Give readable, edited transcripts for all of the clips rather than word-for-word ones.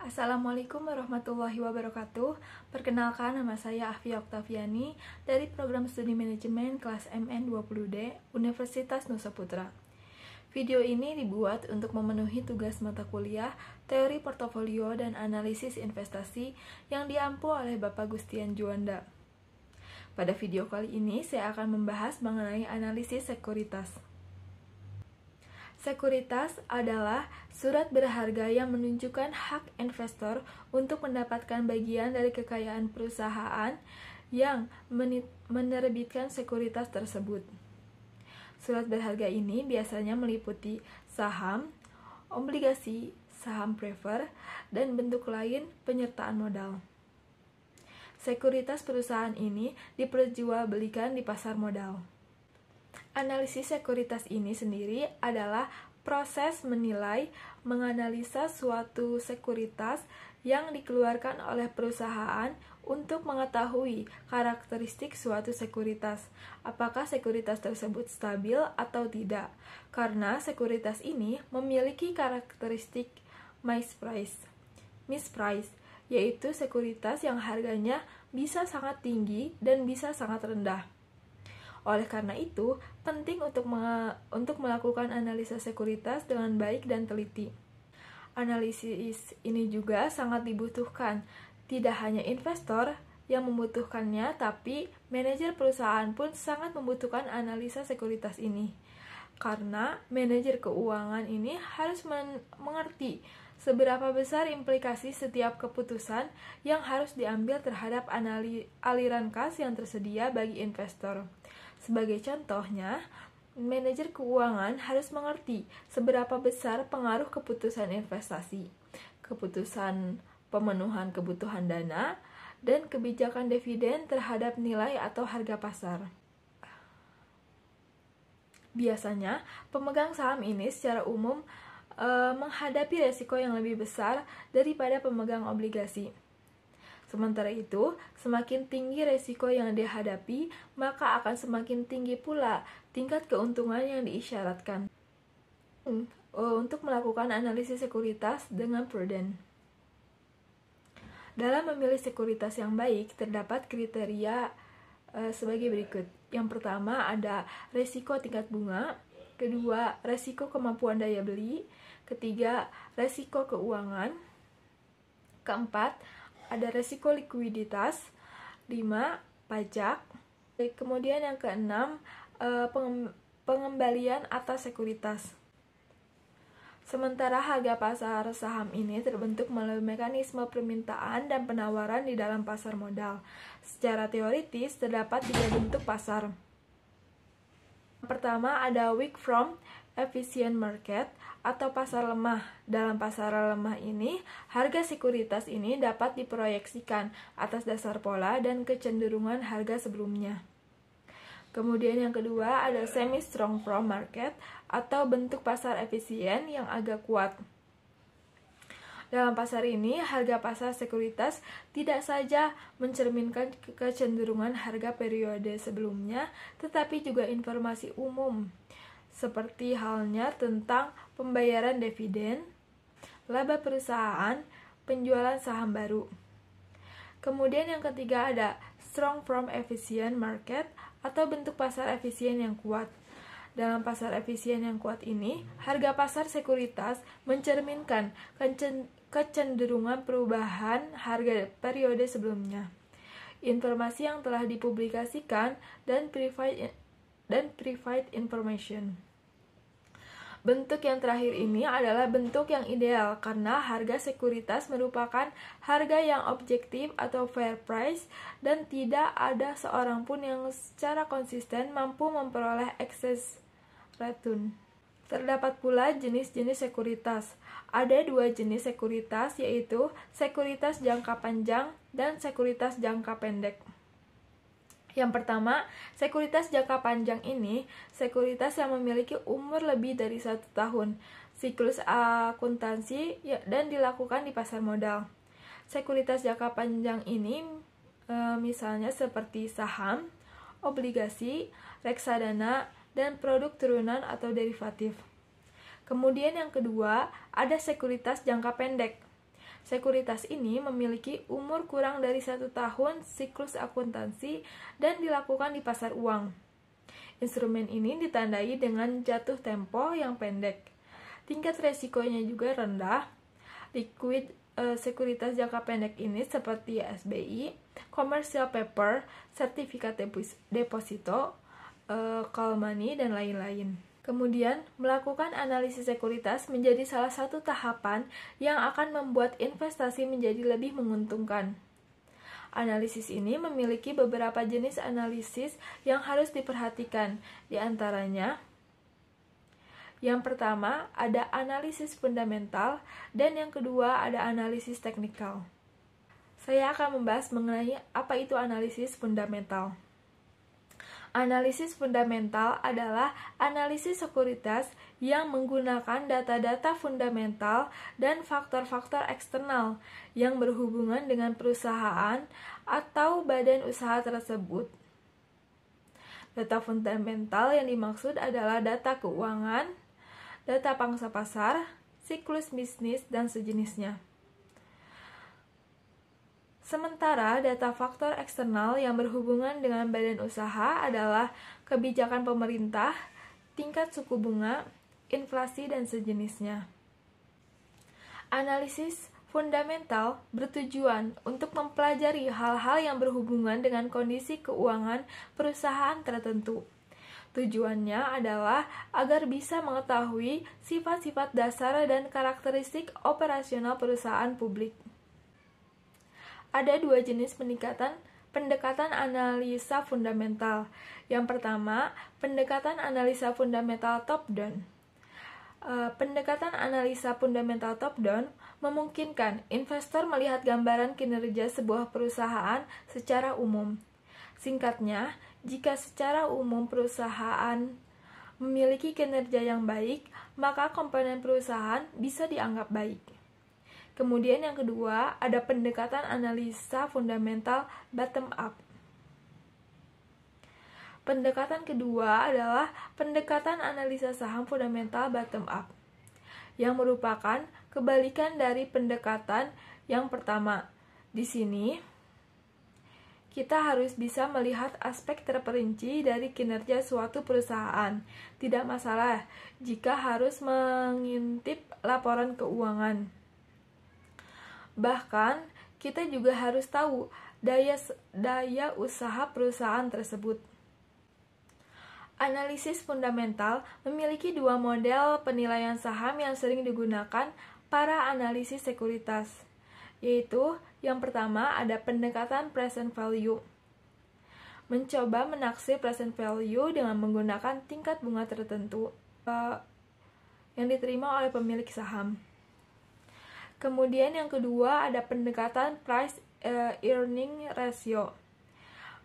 Assalamualaikum warahmatullahi wabarakatuh. Perkenalkan, nama saya Afia Oktaviani dari Program Studi Manajemen kelas MN20D Universitas Nusa Putra. Video ini dibuat untuk memenuhi tugas mata kuliah Teori Portofolio dan Analisis Investasi yang diampu oleh Bapak Gustian Juanda. Pada video kali ini, saya akan membahas mengenai analisis sekuritas. Sekuritas adalah surat berharga yang menunjukkan hak investor untuk mendapatkan bagian dari kekayaan perusahaan yang menerbitkan sekuritas tersebut. Surat berharga ini biasanya meliputi saham, obligasi, saham prefer, dan bentuk lain penyertaan modal. Sekuritas perusahaan ini diperjualbelikan di pasar modal. Analisis sekuritas ini sendiri adalah proses menilai, menganalisa suatu sekuritas yang dikeluarkan oleh perusahaan untuk mengetahui karakteristik suatu sekuritas. Apakah sekuritas tersebut stabil atau tidak? Karena sekuritas ini memiliki karakteristik misprice, yaitu sekuritas yang harganya bisa sangat tinggi dan bisa sangat rendah. Oleh karena itu, penting untuk melakukan analisa sekuritas dengan baik dan teliti. Analisis ini juga sangat dibutuhkan. Tidak hanya investor yang membutuhkannya, tapi manajer perusahaan pun sangat membutuhkan analisa sekuritas ini. Karena manajer keuangan ini harus mengerti seberapa besar implikasi setiap keputusan yang harus diambil terhadap aliran kas yang tersedia bagi investor. Sebagai contohnya, manajer keuangan harus mengerti seberapa besar pengaruh keputusan investasi, keputusan pemenuhan kebutuhan dana, dan kebijakan dividen terhadap nilai atau harga pasar. Biasanya, pemegang saham ini secara umum menghadapi resiko yang lebih besar daripada pemegang obligasi. Sementara itu, semakin tinggi resiko yang dihadapi, maka akan semakin tinggi pula tingkat keuntungan yang diisyaratkan. Untuk melakukan analisis sekuritas dengan prudent. Dalam memilih sekuritas yang baik, terdapat kriteria sebagai berikut. Yang pertama ada resiko tingkat bunga, kedua resiko kemampuan daya beli, ketiga resiko keuangan, keempat ada resiko likuiditas, 5 pajak, kemudian yang keenam pengembalian atas sekuritas. Sementara harga pasar saham ini terbentuk melalui mekanisme permintaan dan penawaran di dalam pasar modal. Secara teoritis terdapat 3 bentuk pasar. Pertama ada weak from efficient market atau pasar lemah. Dalam pasar lemah ini, harga sekuritas ini dapat diproyeksikan atas dasar pola dan kecenderungan harga sebelumnya. Kemudian yang kedua ada semi strong from market atau bentuk pasar efisien yang agak kuat. Dalam pasar ini, harga pasar sekuritas tidak saja mencerminkan kecenderungan harga periode sebelumnya, tetapi juga informasi umum, seperti halnya tentang pembayaran dividen, laba perusahaan, penjualan saham baru. Kemudian yang ketiga ada strong from efficient market atau bentuk pasar efisien yang kuat. Dalam pasar efisien yang kuat ini, harga pasar sekuritas mencerminkan kecenderungan perubahan harga periode sebelumnya. Informasi yang telah dipublikasikan dan private information. Bentuk yang terakhir ini adalah bentuk yang ideal karena harga sekuritas merupakan harga yang objektif atau fair price dan tidak ada seorang pun yang secara konsisten mampu memperoleh excess return. Terdapat pula jenis-jenis sekuritas. Ada 2 jenis sekuritas, yaitu sekuritas jangka panjang dan sekuritas jangka pendek. Yang pertama, sekuritas jangka panjang ini sekuritas yang memiliki umur lebih dari 1 tahun, siklus akuntansi dan dilakukan di pasar modal. Sekuritas jangka panjang ini misalnya seperti saham, obligasi, reksadana, dan produk turunan atau derivatif. Kemudian yang kedua, ada sekuritas jangka pendek. Sekuritas ini memiliki umur kurang dari 1 tahun siklus akuntansi dan dilakukan di pasar uang. Instrumen ini ditandai dengan jatuh tempo yang pendek. Tingkat resikonya juga rendah. Sekuritas jangka pendek ini seperti SBI, commercial paper, sertifikat deposito, call money, dan lain-lain. Kemudian, melakukan analisis sekuritas menjadi salah satu tahapan yang akan membuat investasi menjadi lebih menguntungkan. Analisis ini memiliki beberapa jenis analisis yang harus diperhatikan, di antaranya yang pertama ada analisis fundamental dan yang kedua ada analisis teknikal. Saya akan membahas mengenai apa itu analisis fundamental. Analisis fundamental adalah analisis sekuritas yang menggunakan data-data fundamental dan faktor-faktor eksternal yang berhubungan dengan perusahaan atau badan usaha tersebut. Data fundamental yang dimaksud adalah data keuangan, data pangsa pasar, siklus bisnis, dan sejenisnya. Sementara data faktor eksternal yang berhubungan dengan badan usaha adalah kebijakan pemerintah, tingkat suku bunga, inflasi, dan sejenisnya. Analisis fundamental bertujuan untuk mempelajari hal-hal yang berhubungan dengan kondisi keuangan perusahaan tertentu. Tujuannya adalah agar bisa mengetahui sifat-sifat dasar dan karakteristik operasional perusahaan publik. Ada dua jenis pendekatan analisa fundamental. Yang pertama, pendekatan analisa fundamental top-down. Pendekatan analisa fundamental top-down memungkinkan investor melihat gambaran kinerja sebuah perusahaan secara umum. Singkatnya, jika secara umum perusahaan memiliki kinerja yang baik, maka komponen perusahaan bisa dianggap baik. Kemudian yang kedua, ada pendekatan analisa fundamental bottom up. Pendekatan kedua adalah pendekatan analisa saham fundamental bottom up, yang merupakan kebalikan dari pendekatan yang pertama. Di sini, kita harus bisa melihat aspek terperinci dari kinerja suatu perusahaan. Tidak masalah jika harus mengintip laporan keuangan. Bahkan, kita juga harus tahu daya usaha perusahaan tersebut. Analisis fundamental memiliki dua model penilaian saham yang sering digunakan para analisis sekuritas, yaitu yang pertama ada pendekatan present value. Mencoba menaksir present value dengan menggunakan tingkat bunga tertentu yang diterima oleh pemilik saham. Kemudian yang kedua ada pendekatan price earning ratio.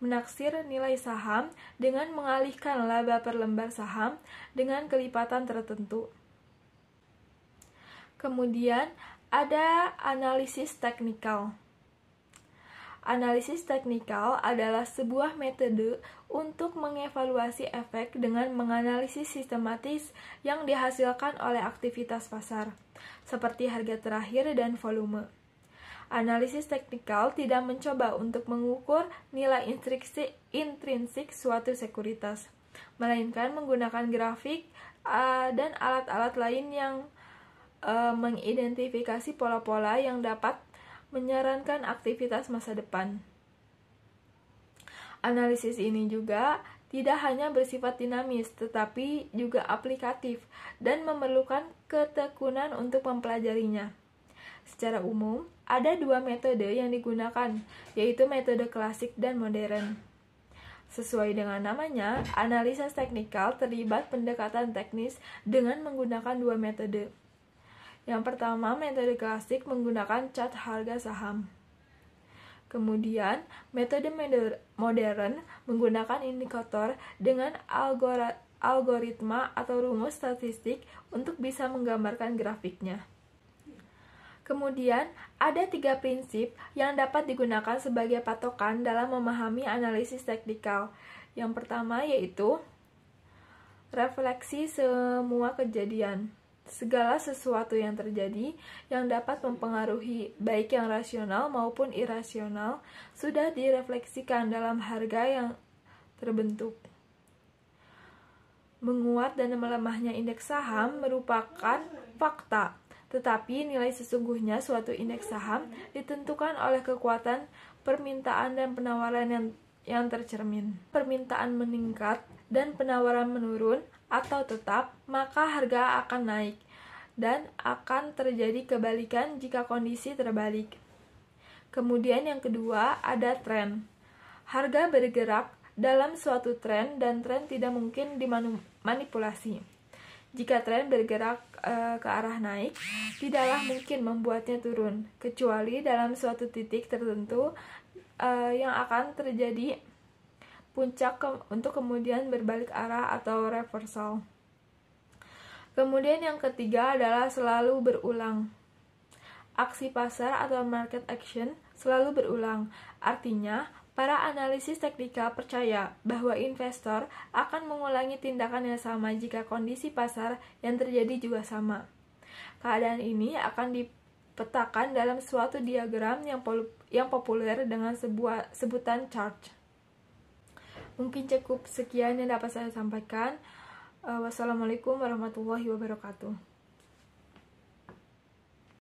Menaksir nilai saham dengan mengalihkan laba per lembar saham dengan kelipatan tertentu. Kemudian ada analisis teknikal. Analisis teknikal adalah sebuah metode untuk mengevaluasi efek dengan menganalisis sistematis yang dihasilkan oleh aktivitas pasar, seperti harga terakhir dan volume. Analisis teknikal tidak mencoba untuk mengukur nilai intrinsik suatu sekuritas, melainkan menggunakan grafik dan alat-alat lain yang mengidentifikasi pola-pola yang dapat menyarankan aktivitas masa depan. Analisis ini juga tidak hanya bersifat dinamis, tetapi juga aplikatif dan memerlukan ketekunan untuk mempelajarinya. Secara umum, ada dua metode yang digunakan, yaitu metode klasik dan modern. Sesuai dengan namanya, analisis teknikal terlibat pendekatan teknis dengan menggunakan dua metode. Yang pertama, metode klasik menggunakan chart harga saham. Kemudian, metode modern menggunakan indikator dengan algoritma atau rumus statistik untuk bisa menggambarkan grafiknya. Kemudian, ada 3 prinsip yang dapat digunakan sebagai patokan dalam memahami analisis teknikal. Yang pertama yaitu refleksi semua kejadian. segala sesuatu yang terjadi yang dapat mempengaruhi baik yang rasional maupun irasional sudah direfleksikan dalam harga yang terbentuk. Menguat dan melemahnya indeks saham merupakan fakta, tetapi nilai sesungguhnya suatu indeks saham ditentukan oleh kekuatan permintaan dan penawaran yang tercermin. Permintaan meningkat dan penawaran menurun atau tetap, maka harga akan naik, dan akan terjadi kebalikan jika kondisi terbalik. Kemudian yang kedua, ada tren. Harga bergerak dalam suatu tren, dan tren tidak mungkin dimanipulasi. Jika tren bergerak ke arah naik, tidaklah mungkin membuatnya turun, kecuali dalam suatu titik tertentu yang akan terjadi puncak untuk kemudian berbalik arah atau reversal. Kemudian yang ketiga adalah selalu berulang. Aksi pasar atau market action selalu berulang. Artinya, para analisis teknikal percaya bahwa investor akan mengulangi tindakan yang sama jika kondisi pasar yang terjadi juga sama. Keadaan ini akan dipetakan dalam suatu diagram yang populer dengan sebutan chart. Mungkin cukup sekian yang dapat saya sampaikan. Wassalamualaikum warahmatullahi wabarakatuh.